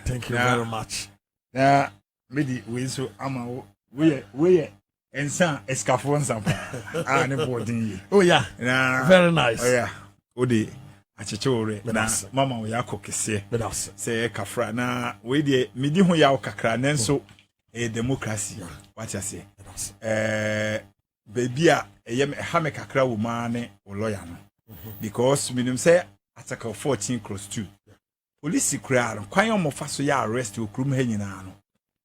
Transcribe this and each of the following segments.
Thank you very much. Medi we so ama we ensa escafo nsampa ne boarding. Oh yeah. Very nice. Oh yeah. Odi achechore na mama we akokese. Say kafra na we de medi ho ya kakra nanso democracy. What you say? Baby a ha me kakra wo ma ne lawyer no. Because minimum say Article 14 clause 2. Police kura no kwan yo mo fa so ya arrest okrum ha nyina no.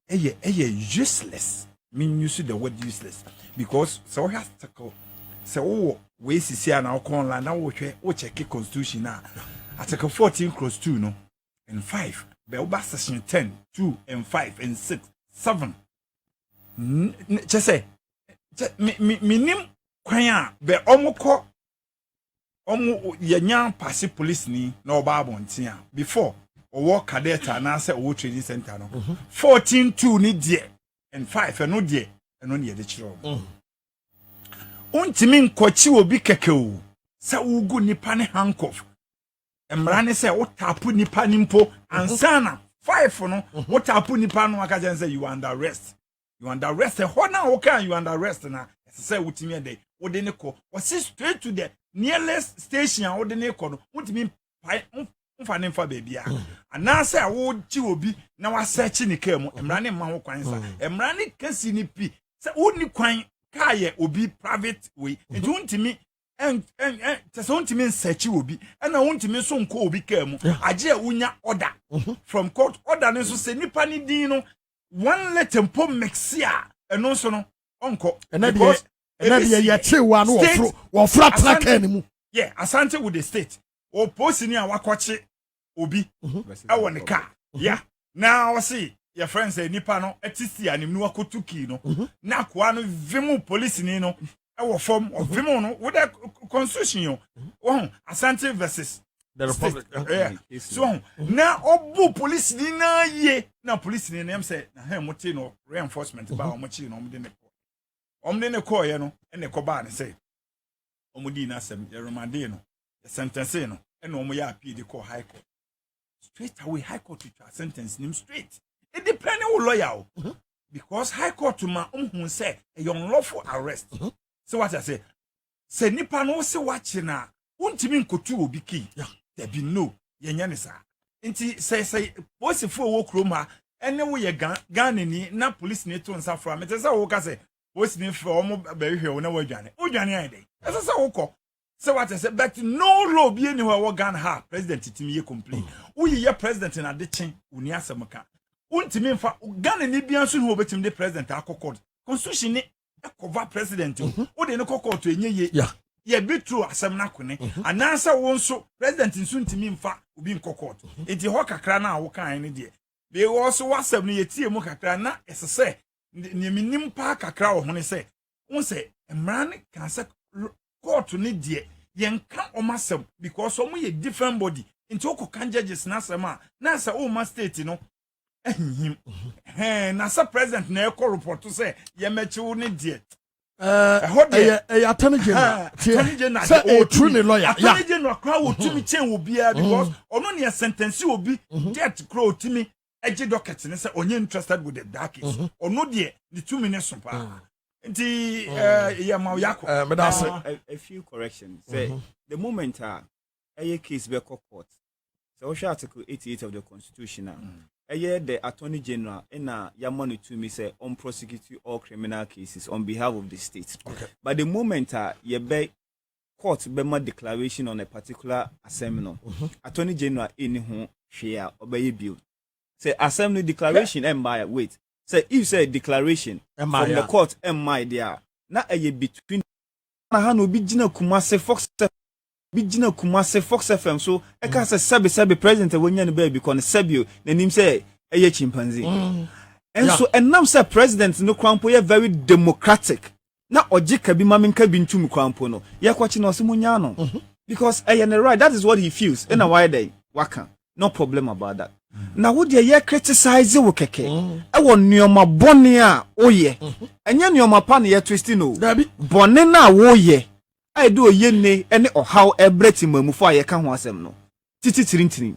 Eye useless. Mean you see the word useless because so has to so we see na online na wo check constitution na Article 14 clause 2 no and 5 be oba section 10 2 and 5 and 6 7 just say minim kwan a be omukọ yenya pass police ni na oba abontin a before owo cadet na say owo training center no 14 2 ni die and 5 no die eno ne de chiro untimi nkochi obi keke o se ugu nipa ne handcuff emra ne se wo tapu nipa ni mpo ansana 5 no wo tapu nipa no aka jen say you under arrest ho na wo kan you under arrest na say wutimi dey wo de ne ko wo see straight to the nearest station wo de ne ko no untimi mfa ne mfa baby a ana say wo chi obi na wa search ni ka mu emra ne ma ho kwan sa emra ne kasi ni pi say wo ni kwan ka ye obi private way nti untimi tese untimi search obi na untimi so nko obi ka mu age a unya order from court order ne so say nipa ni din no one let tempo mexia eno so no onko na de ya chewa no wo fra track ni mu asante with the state o posi ni a wakoche obi ewo ne ka now see your friends say nipa no etisi anim no wakotuki no na kwa no vimu police ni no ewo form of vimu no with the constitution yo asante versus the republic so na obu police ni na ye na police ni na say na ha mote no reinforcement ba o mochi no omde ne call ye no ene ko ba ne say omudi na sem yeromade no sentence no ene omo ya appeal the call high court straight away high court to sentence him straight it depend on lawyer because high court ma hu say a unlawful arrest so what I say nipa no se watch na untimi nkotu obi ki there be no yenya ne sa nti say police fo wo kroma ene wo ye gan ni na police ni to nsa fra me say wo ka say police ni fo omo ba hwe na wadwane an dey say wo ko so what I say but no law be anywhere wo gan ha president timi ye complain wo ye president na de chen uni asem ka untimi mfa gan ni bia so no obetim de president akokod constitution ni cover president wo de ne kokod to enye ye be true asem na kone anansa wo nso president nso ntimi mfa obi nkokod enti ho kakra na wo kan ne de be wo so wasem ne yetie mu kakra na esese ne minim pa kakra wo hone se won se emran kan se court ni de yenka omasem because omo ye different body enti wo kan judges na asem a na sa o ma state no ehim na sa president na e ko report to say ye mechi wo ne de attorney general say true ni lawyer attorney general kwa wo tumi chen wo bia because ono ne sentence obi death crow timi eje docket ne say onye interested with the dark case ono de the 2 minutes so pa nti ya ma yakọ a few corrections say the moment a case be court so article 88 of the constitution the attorney general na yamonu to me say on prosecute all criminal cases on behalf of the state but the moment ye be court be ma declaration on a particular assembly attorney general any ho hwe obey bill say assembly declaration wait say if say declaration from the court there na between na ha no bi gina Kumase Fox FM so e ka say sabe president wonya ne ba bi kon sabio nanim say chimpanzee and so enam say president no krampo ye very democratic na ojika bi mamenka bi ntum krampo no ye kwachi na osimunya no because right that is what he feels in a why day waka no problem about that na wo de ye criticize wo keke e wo nneoma bone a oye enya nneoma pa na ye twisting no bone na wo ye ai do ye ne ene ohaw ebreti mamufo a ye ka ho asem no tititirintirin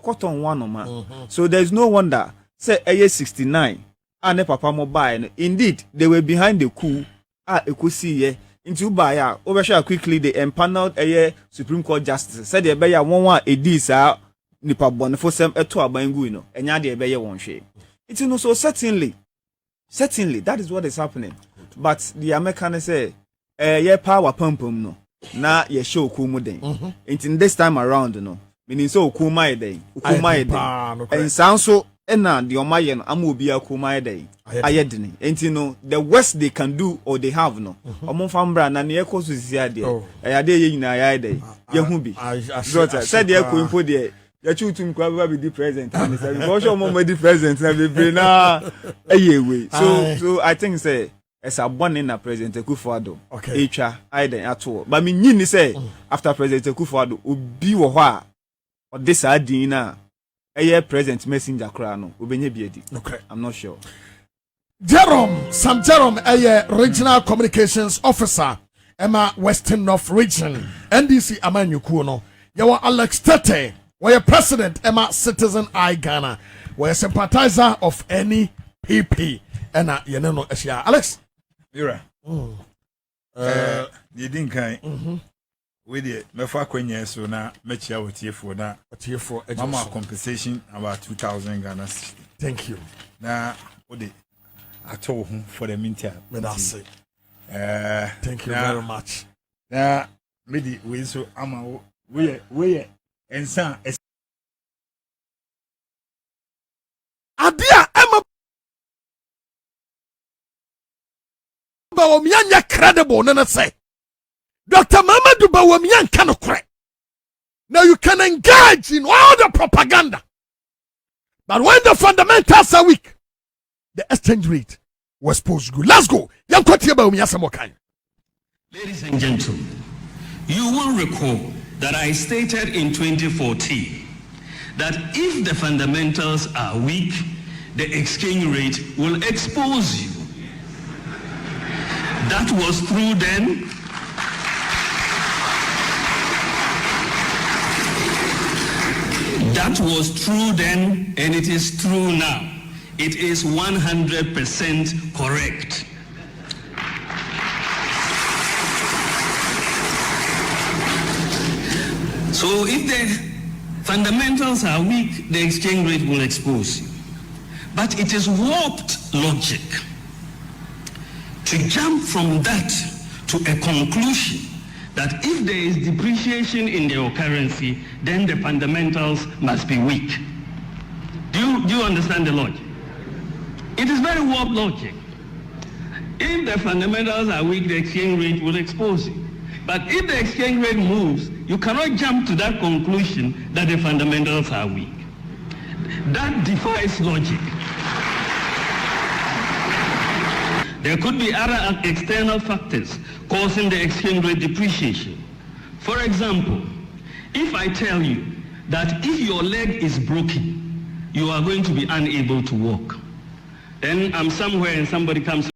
okoton one ma. So there's no wonder say eye 69 and papa mo buy. Indeed, they were behind the coup ekusi ye. Into buy over quickly they empaneled a Supreme Court justice. Said they be ya one edisa nipa bon for some eto abangu no. Enya de be ye won hwe. It's no so certainly that is what is happening. But the American say ye power pumpum no. Na ye show kumu den. In this time around no. Meaning so kuma den. Kuma den. And sound so ena the omaye no amobi akuma den. Ayedini. And you know the worst they can do or they have no. Omo fambra na ne ekoso sisia de. Ade ye nyina ayede. Ye hu bi. Said ye ko info de. Ya chutum kwa be the president and say because omo the president na be na eyewe. So I think say as a born in a President Akufo okay. Ay3ka at all. But me nyini say after President Akufo obi wo ho a or this adina a President Messenger kra no obenye biedi. Okay. I'm not sure. Sam Jerome regional communications officer Emma Western North region NDC amanyuku no. Yawa Alex Tete where president Emma Citizen Ghana where sympathizer of any PP and no Asia Alex Mira. You didn't kind. With it, my father so now, met you with you for that. Mama compensation about 2,000 Ghana. Thank you. Now, what I told him for the meantime. Thank you very much. Now, maybe we so I'm we and son. Adia Emma. Boamah credible nana say Dr. Mamadou Boamah can correct. Now you can engage in all the propaganda, but when the fundamentals are weak, the exchange rate was supposed to go. Let's go. Ladies and gentlemen, you will recall that I stated in 2014 that if the fundamentals are weak, the exchange rate will expose you. That was true then. That was true then, and it is true now. It is 100% correct. So if the fundamentals are weak, the exchange rate will expose you. But it is warped logic to jump from that to a conclusion that if there is depreciation in your currency, then the fundamentals must be weak. Do you understand the logic? It is very warped logic. If the fundamentals are weak, the exchange rate will expose you. But if the exchange rate moves, you cannot jump to that conclusion that the fundamentals are weak. That defies logic. There could be other external factors causing the exchange rate depreciation. For example, if I tell you that if your leg is broken, you are going to be unable to walk, then I'm somewhere and somebody comes